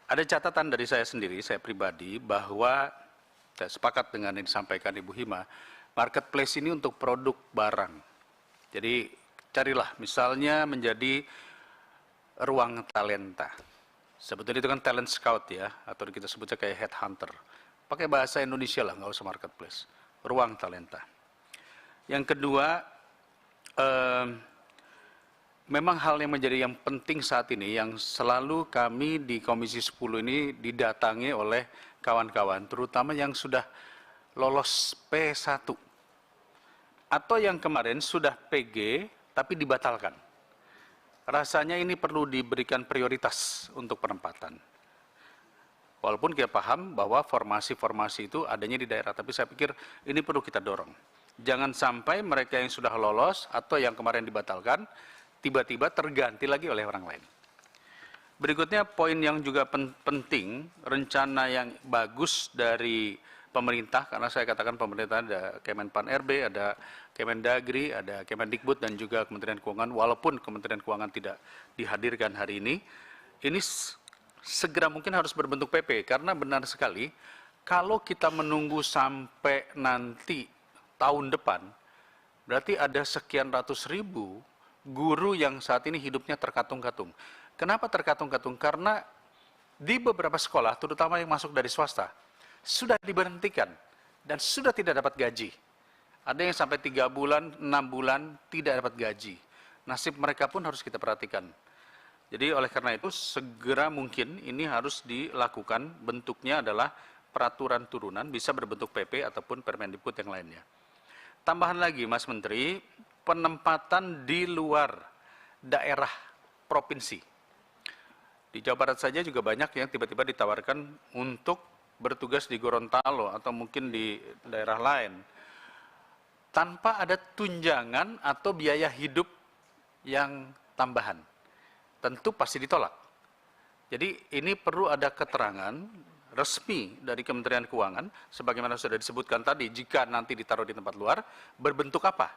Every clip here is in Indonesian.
Ada catatan dari saya sendiri, saya pribadi, bahwa saya sepakat dengan yang disampaikan Ibu Hima, marketplace ini untuk produk barang. Jadi carilah misalnya menjadi ruang talenta. Sebetulnya itu kan talent scout ya, atau kita sebutnya kayak headhunter. Pakai bahasa Indonesia lah, nggak usah marketplace. Ruang talenta. Yang kedua, memang hal yang menjadi yang penting saat ini, yang selalu kami di Komisi 10 ini didatangi oleh kawan-kawan, terutama yang sudah lolos P1, atau yang kemarin sudah PG, tapi dibatalkan. Rasanya ini perlu diberikan prioritas untuk penempatan. Walaupun kita paham bahwa formasi-formasi itu adanya di daerah, tapi saya pikir ini perlu kita dorong. Jangan sampai mereka yang sudah lolos atau yang kemarin dibatalkan, tiba-tiba terganti lagi oleh orang lain. Berikutnya poin yang juga penting, rencana yang bagus dari pemerintah, karena saya katakan pemerintah ada Kemenpan RB, ada Kemendagri, ada Kemendikbud, dan juga Kementerian Keuangan, walaupun Kementerian Keuangan tidak dihadirkan hari ini segera mungkin harus berbentuk PP, karena benar sekali, kalau kita menunggu sampai nanti tahun depan, berarti ada sekian ratus ribu guru yang saat ini hidupnya terkatung-katung. Kenapa terkatung-katung? Karena di beberapa sekolah, terutama yang masuk dari swasta, sudah diberhentikan dan sudah tidak dapat gaji. Ada yang sampai 3 bulan, 6 bulan tidak dapat gaji. Nasib mereka pun harus kita perhatikan. Jadi oleh karena itu segera mungkin ini harus dilakukan, bentuknya adalah peraturan turunan, bisa berbentuk PP ataupun Permendikbud yang lainnya. Tambahan lagi Mas Menteri, penempatan di luar daerah provinsi. Di Jawa Barat saja juga banyak yang tiba-tiba ditawarkan untuk bertugas di Gorontalo atau mungkin di daerah lain, tanpa ada tunjangan atau biaya hidup yang tambahan. Tentu pasti ditolak. Jadi ini perlu ada keterangan resmi dari Kementerian Keuangan, sebagaimana sudah disebutkan tadi, jika nanti ditaruh di tempat luar, berbentuk apa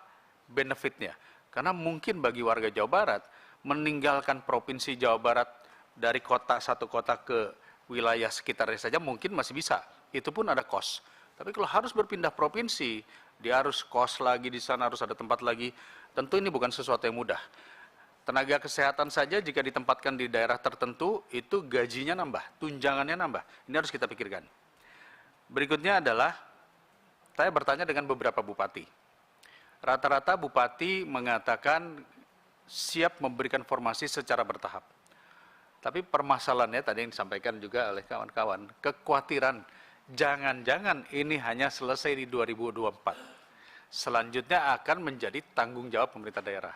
benefitnya. Karena mungkin bagi warga Jawa Barat, meninggalkan Provinsi Jawa Barat dari satu kota ke wilayah sekitarnya saja mungkin masih bisa. Itu pun ada kos. Tapi kalau harus berpindah provinsi, dia harus kos lagi di sana, harus ada tempat lagi. Tentu ini bukan sesuatu yang mudah. Tenaga kesehatan saja jika ditempatkan di daerah tertentu, itu gajinya nambah, tunjangannya nambah. Ini harus kita pikirkan. Berikutnya adalah, saya bertanya dengan beberapa bupati. Rata-rata bupati mengatakan siap memberikan formasi secara bertahap. Tapi permasalahannya tadi yang disampaikan juga oleh kawan-kawan, kekhawatiran jangan-jangan ini hanya selesai di 2024. Selanjutnya akan menjadi tanggung jawab pemerintah daerah.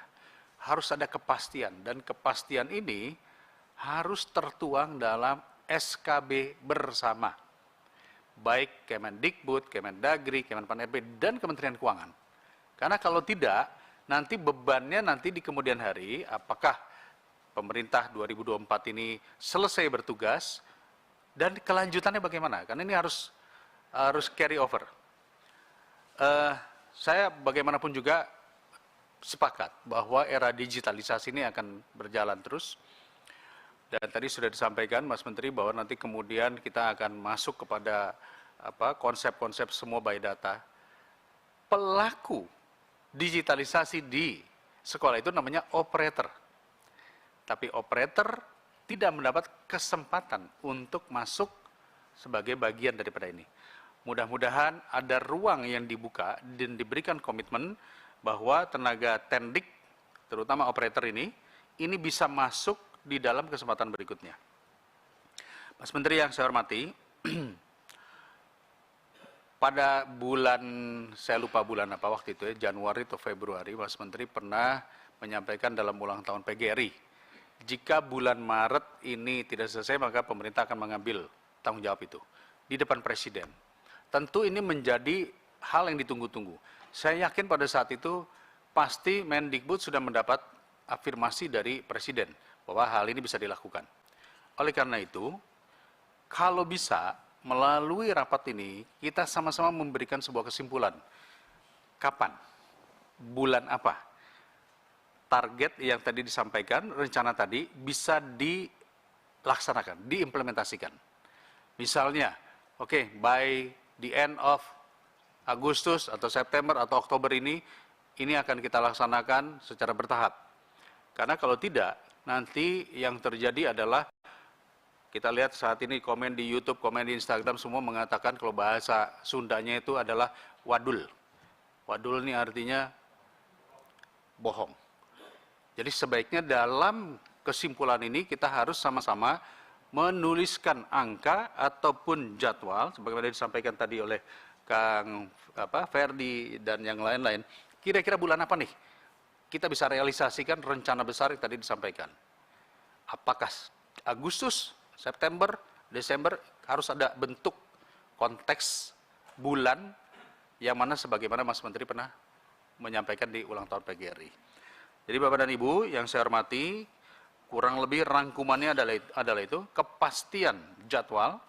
Harus ada kepastian, dan kepastian ini harus tertuang dalam SKB bersama, baik Kemendikbud, Kemendagri, Kemenpan RB, dan Kementerian Keuangan. Karena kalau tidak, nanti bebannya nanti di kemudian hari, apakah pemerintah 2024 ini selesai bertugas, dan kelanjutannya bagaimana? Karena ini harus carry over. Saya bagaimanapun juga sepakat bahwa era digitalisasi ini akan berjalan terus. Dan tadi sudah disampaikan Mas Menteri bahwa nanti kemudian kita akan masuk kepada konsep-konsep semua by data. Pelaku digitalisasi di sekolah itu namanya operator. Tapi operator tidak mendapat kesempatan untuk masuk sebagai bagian daripada ini. Mudah-mudahan ada ruang yang dibuka dan diberikan komitmen bahwa tenaga tendik, terutama operator ini bisa masuk di dalam kesempatan berikutnya. Mas Menteri yang saya hormati, pada bulan, saya lupa bulan apa waktu itu ya, Januari atau Februari, Mas Menteri pernah menyampaikan dalam ulang tahun PGRI, jika bulan Maret ini tidak selesai, maka pemerintah akan mengambil tanggung jawab itu di depan Presiden. Tentu ini menjadi hal yang ditunggu-tunggu. Saya yakin pada saat itu pasti Mendikbud sudah mendapat afirmasi dari Presiden bahwa hal ini bisa dilakukan. Oleh karena itu, kalau bisa melalui rapat ini kita sama-sama memberikan sebuah kesimpulan. Kapan? Bulan apa? Target yang tadi disampaikan, rencana tadi bisa laksanakan, diimplementasikan. Misalnya, oke, by the end of Agustus atau September atau Oktober ini akan kita laksanakan secara bertahap. Karena kalau tidak, nanti yang terjadi adalah, kita lihat saat ini komen di YouTube, komen di Instagram, semua mengatakan kalau bahasa Sundanya itu adalah wadul. Wadul ini artinya bohong. Jadi sebaiknya dalam kesimpulan ini kita harus sama-sama menuliskan angka ataupun jadwal, sebagaimana disampaikan tadi oleh Kang Ferdi dan yang lain-lain. Kira-kira bulan apa nih kita bisa realisasikan rencana besar yang tadi disampaikan? Apakah Agustus, September, Desember, harus ada bentuk konteks bulan yang mana sebagaimana Mas Menteri pernah menyampaikan di ulang tahun PGRI. Jadi Bapak dan Ibu yang saya hormati, kurang lebih rangkumannya adalah itu, kepastian jadwal,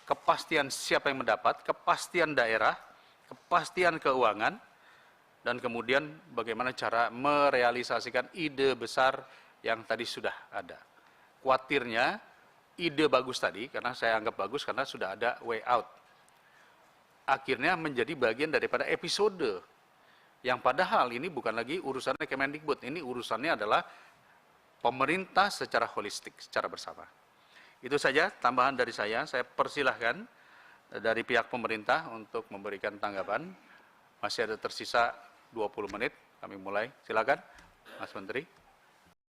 kepastian siapa yang mendapat, kepastian daerah, kepastian keuangan, dan kemudian bagaimana cara merealisasikan ide besar yang tadi sudah ada. Khawatirnya ide bagus tadi, karena saya anggap bagus karena sudah ada way out, akhirnya menjadi bagian daripada episode yang padahal ini bukan lagi urusannya Kemendikbud, ini urusannya adalah pemerintah secara holistik, secara bersama. Itu saja tambahan dari saya persilahkan dari pihak pemerintah untuk memberikan tanggapan. Masih ada tersisa 20 menit, kami mulai. Silakan, Mas Menteri.